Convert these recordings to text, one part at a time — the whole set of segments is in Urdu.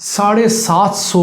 750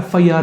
FIR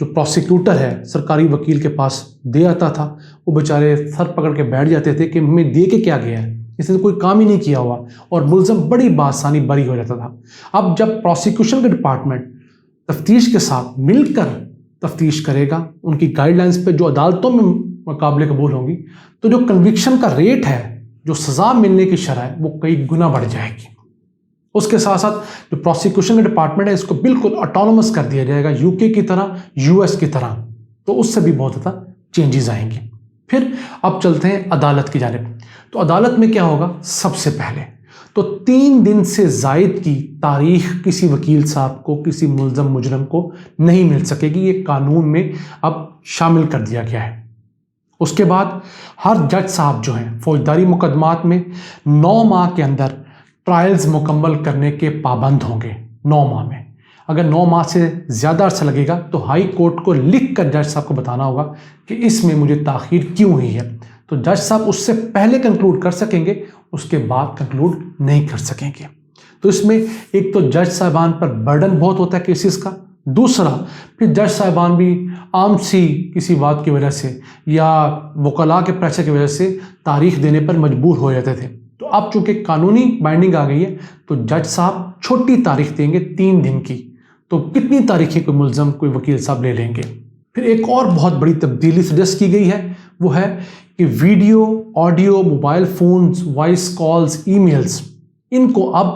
جو پروسیکیوٹر ہے سرکاری وکیل کے پاس دے آتا تھا، وہ بیچارے سر پکڑ کے بیٹھ جاتے تھے کہ ہمیں دے کے کیا گیا ہے، اس نے کوئی کام ہی نہیں کیا ہوا، اور ملزم بڑی بآسانی بری ہو جاتا تھا۔ اب جب پروسیکیوشن کا ڈپارٹمنٹ تفتیش کے ساتھ مل کر تفتیش کرے گا ان کی گائیڈ لائنز پہ جو عدالتوں میں قابل قبول ہوں گی، تو جو کنوکشن کا ریٹ ہے، جو سزا ملنے کی شرح ہے، وہ کئی گنا بڑھ جائے گی۔ اس کے ساتھ ساتھ جو پروسیکیوشن کا ڈپارٹمنٹ ہے اس کو بالکل آٹونومس کر دیا جائے گا، یو کے کی طرح، یو ایس کی طرح، تو اس سے بھی بہت زیادہ چینجز آئیں گی۔ پھر اب چلتے ہیں عدالت کی جانب۔ تو عدالت میں کیا ہوگا؟ سب سے پہلے تو 3 دن سے زائد کی تاریخ کسی وکیل صاحب کو، کسی ملزم مجرم کو نہیں مل سکے گی، یہ قانون میں اب شامل کر دیا گیا ہے۔ اس کے بعد ہر جج صاحب جو ہیں فوجداری مقدمات میں 9 ماہ کے اندر ٹرائلز مکمل کرنے کے پابند ہوں گے۔ 9 ماہ میں اگر 9 ماہ سے زیادہ عرصہ لگے گا تو ہائی کورٹ کو لکھ کر جج صاحب کو بتانا ہوگا کہ اس میں مجھے تاخیر کیوں ہوئی ہے، تو جج صاحب اس سے پہلے کنکلوڈ کر سکیں گے، اس کے بعد کنکلوڈ نہیں کر سکیں گے۔ تو اس میں ایک تو جج صاحبان پر برڈن بہت ہوتا ہے کیسز کا، دوسرا پھر جج صاحبان بھی عام سی کسی بات کی وجہ سے یا وکلاء کے پریشر کی وجہ سے تاریخ دینے پر مجبور ہو جاتے تھے۔ تو اب چونکہ قانونی بائنڈنگ آ گئی ہے تو جج صاحب چھوٹی تاریخ دیں گے 3 دن کی، تو کتنی تاریخیں کوئی ملزم کوئی وکیل صاحب لے لیں گے۔ پھر ایک اور بہت بڑی تبدیلی سجیسٹ کی گئی ہے، وہ ہے کہ video, audio, mobile phones, voice calls, emails, ان کو اب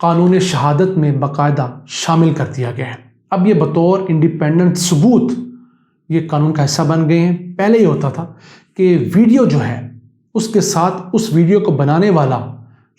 قانون شہادت میں باقاعدہ شامل کر دیا گیا ہے۔ اب یہ بطور انڈیپینڈنٹ ثبوت یہ قانون کا حصہ بن گئے ہیں۔ پہلے یہ ہوتا تھا کہ ویڈیو جو ہے اس کے ساتھ اس ویڈیو کو بنانے والا،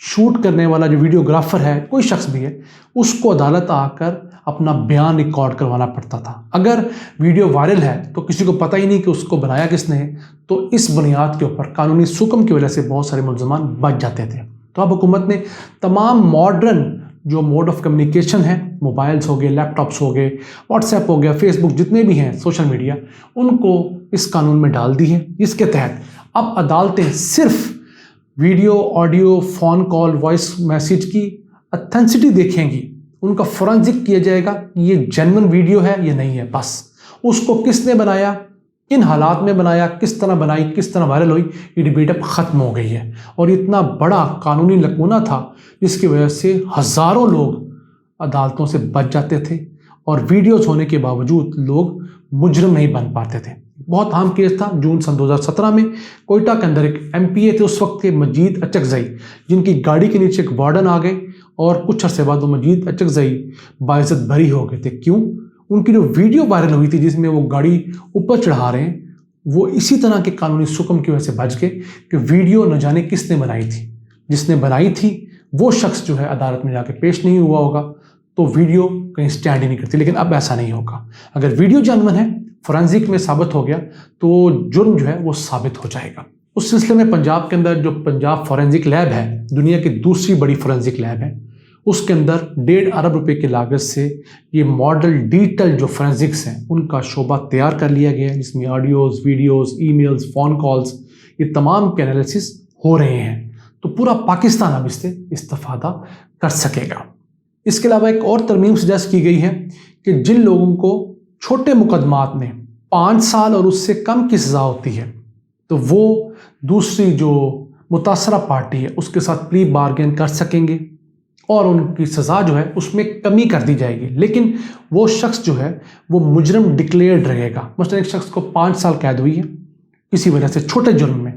شوٹ کرنے والا جو ویڈیوگرافر ہے، کوئی شخص بھی ہے، اس کو عدالت آ کر اپنا بیان ریکارڈ کروانا پڑتا تھا۔ اگر ویڈیو وائرل ہے تو کسی کو پتہ ہی نہیں کہ اس کو بنایا کس نے ہے، تو اس بنیاد کے اوپر قانونی سکم کی وجہ سے بہت سارے ملزمان بچ جاتے تھے۔ تو اب حکومت نے تمام ماڈرن جو موڈ آف کمیونیکیشن ہے، موبائلز ہو گئے، لیپ ٹاپس ہو گئے، واٹس ایپ ہو گیا، فیس بک، جتنے بھی ہیں سوشل میڈیا، ان کو اس قانون میں ڈال دی ہے، جس کے تحت اب عدالتیں صرف video, audio, phone call, voice message کی اتھینسٹی دیکھیں گی، ان کا فورنزک کیا جائے گا یہ جینون ویڈیو ہے یا نہیں ہے، بس اس کو کس نے بنایا، کن حالات میں بنایا، کس طرح بنائی، کس طرح وائرل ہوئی، یہ ڈبیٹ اب ختم ہو گئی ہے۔ اور اتنا بڑا قانونی لکونہ تھا جس کی وجہ سے ہزاروں لوگ عدالتوں سے بچ جاتے تھے، اور ویڈیوز ہونے کے باوجود لوگ مجرم نہیں بن پاتے تھے۔ بہت اہم کیس تھا جون سن 2017 میں کوئٹہ کے اندر ایک MP تھے اس وقت کے، مجید اچکزئی، جن کی گاڑی کے نیچے ایک وارڈن آ گئے اور کچھ عرصے بعد وہ مجید اچکزئی باعزت بری ہو گئے تھے۔ کیوں؟ ان کی جو ویڈیو وائرل ہوئی تھی جس میں وہ گاڑی اوپر چڑھا رہے ہیں، وہ اسی طرح کے قانونی سکم کی وجہ سے بچ گئے کہ ویڈیو نہ جانے کس نے بنائی تھی، جس نے بنائی تھی وہ شخص جو ہے عدالت میں جا کے پیش نہیں ہوا ہوگا، تو ویڈیو کہیں سٹینڈ ہی نہیں کرتی۔ لیکن اب ایسا نہیں ہوگا، اگر ویڈیو جینون ہے، فورنزک میں ثابت ہو گیا، تو جرم جو ہے وہ ثابت ہو جائے گا۔ اس سلسلے میں پنجاب کے اندر جو پنجاب فورنزک لیب ہے، دنیا کی دوسری بڑی فورنزک لیب ہے، اس کے اندر 1.5 ارب روپے کی لاگت سے یہ ماڈل ڈیجیٹل جو فورنزکس ہیں ان کا شعبہ تیار کر لیا گیا ہے، جس میں audios, videos, e mails, phone calls, یہ تمام کے انالیسس ہو رہے ہیں، تو پورا پاکستان اب اس سے استفادہ کر سکے گا۔ اس کے علاوہ ایک اور ترمیم سجیسٹ کی گئی ہے کہ جن لوگوں کو چھوٹے مقدمات میں 5 سال اور اس سے کم کی سزا ہوتی ہے، تو وہ دوسری جو متاثرہ پارٹی ہے اس کے ساتھ پلی بارگین کر سکیں گے، اور ان کی سزا جو ہے اس میں کمی کر دی جائے گی، لیکن وہ شخص جو ہے وہ مجرم ڈکلیئرڈ رہے گا۔ مثلا ایک شخص کو 5 سال قید ہوئی ہے کسی وجہ سے چھوٹے جرم میں،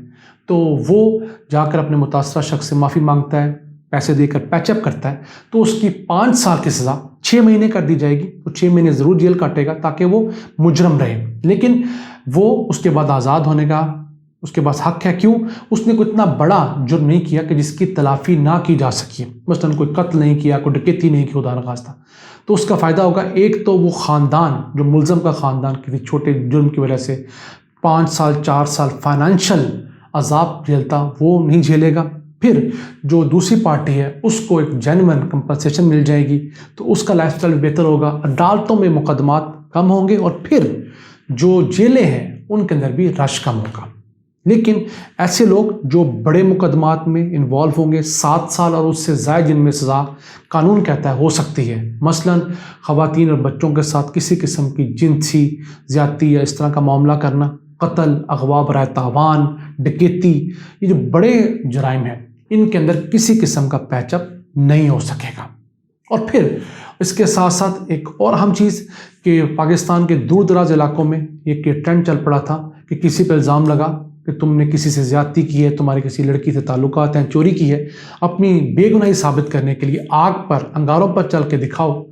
تو وہ جا کر اپنے متاثرہ شخص سے معافی مانگتا ہے، پیسے دے کر پیچ اپ کرتا ہے، تو اس کی 5 سال کی سزا 6 مہینے کر دی جائے گی، تو 6 مہینے ضرور جیل کاٹے گا تاکہ وہ مجرم رہے، لیکن وہ اس کے بعد آزاد ہونے کا اس کے پاس حق ہے۔ کیوں؟ اس نے کوئی اتنا بڑا جرم نہیں کیا کہ جس کی تلافی نہ کی جا سکی، مثلا کوئی قتل نہیں کیا، کوئی ڈکیتی نہیں کی خدا نخواستہ، تو اس کا فائدہ ہوگا۔ ایک تو وہ خاندان جو ملزم کا خاندان کسی چھوٹے جرم کی وجہ سے 5 سال 4 سال فائنانشل عذاب جھیلتا، وہ نہیں جھیلے گا۔ پھر جو دوسری پارٹی ہے اس کو ایک جینون کمپنسیشن مل جائے گی، تو اس کا لائف سٹائل بہتر ہوگا، عدالتوں میں مقدمات کم ہوں گے، اور پھر جو جیلیں ہیں ان کے اندر بھی رش کم ہوگا۔ لیکن ایسے لوگ جو بڑے مقدمات میں انوالو ہوں گے 7 سال اور اس سے زائد جن میں سزا قانون کہتا ہے ہو سکتی ہے، مثلا خواتین اور بچوں کے ساتھ کسی قسم کی جنسی زیادتی یا اس طرح کا معاملہ کرنا، قتل، اغوا برائے تاوان، ڈکیتی، یہ جو بڑے جرائم ہیں ان کے اندر کسی قسم کا پیچ اپ نہیں ہو سکے گا۔ اور پھر اس کے ساتھ ساتھ ایک اور اہم چیز کہ پاکستان کے دور دراز علاقوں میں ایک ٹرینڈ چل پڑا تھا کہ کسی پہ الزام لگا کہ تم نے کسی سے زیادتی کی ہے، تمہارے کسی لڑکی سے تعلقات ہیں، چوری کی ہے، اپنی بے گناہی ثابت کرنے کے لیے آگ پر، انگاروں پر چل کے دکھاؤ۔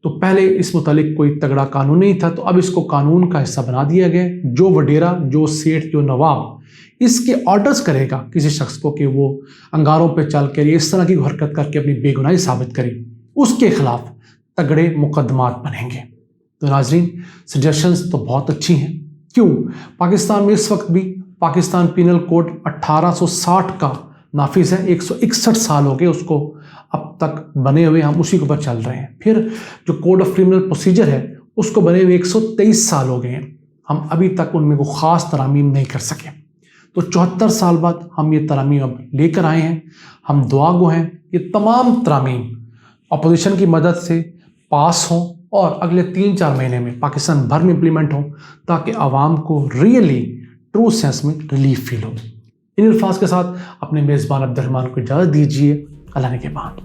تو پہلے اس متعلق کوئی تگڑا قانون نہیں تھا، تو اب اس کو قانون کا حصہ بنا دیا گیا۔ جو وڈیرا، جو سیٹھ، جو نواب اس کے آرڈرز کرے گا کسی شخص کو کہ وہ انگاروں پہ چل کے اس طرح کی حرکت کر کے اپنی بے گناہی ثابت کرے، اس کے خلاف تگڑے مقدمات بنیں گے۔ تو ناظرین، سجیشنز تو بہت اچھی ہیں۔ کیوں پاکستان میں اس وقت بھی پاکستان پینل کوڈ 1860 کا نافذ ہے، 161 سال ہو گئے اس کو اب تک بنے ہوئے، ہم اسی کے اوپر چل رہے ہیں۔ پھر جو کوڈ آف کرمنل پروسیجر ہے اس کو بنے ہوئے 123 سال ہو گئے ہیں، ہم ابھی تک ان میں کوئی خاص ترامیم نہیں کر سکے۔ تو 74 سال بعد ہم یہ ترامیم اب لے کر آئے ہیں۔ ہم دعا گو ہیں یہ تمام ترامیم اپوزیشن کی مدد سے پاس ہوں اور اگلے 3-4 مہینے میں پاکستان بھر میں امپلیمنٹ ہوں، تاکہ عوام کو ریئلی ٹرو سینس میں ریلیف فیل ہو۔ ان الفاظ کے ساتھ اپنے میزبان عبد الرحمان کو اجازت دیجیے۔ اللہ نے کے بعد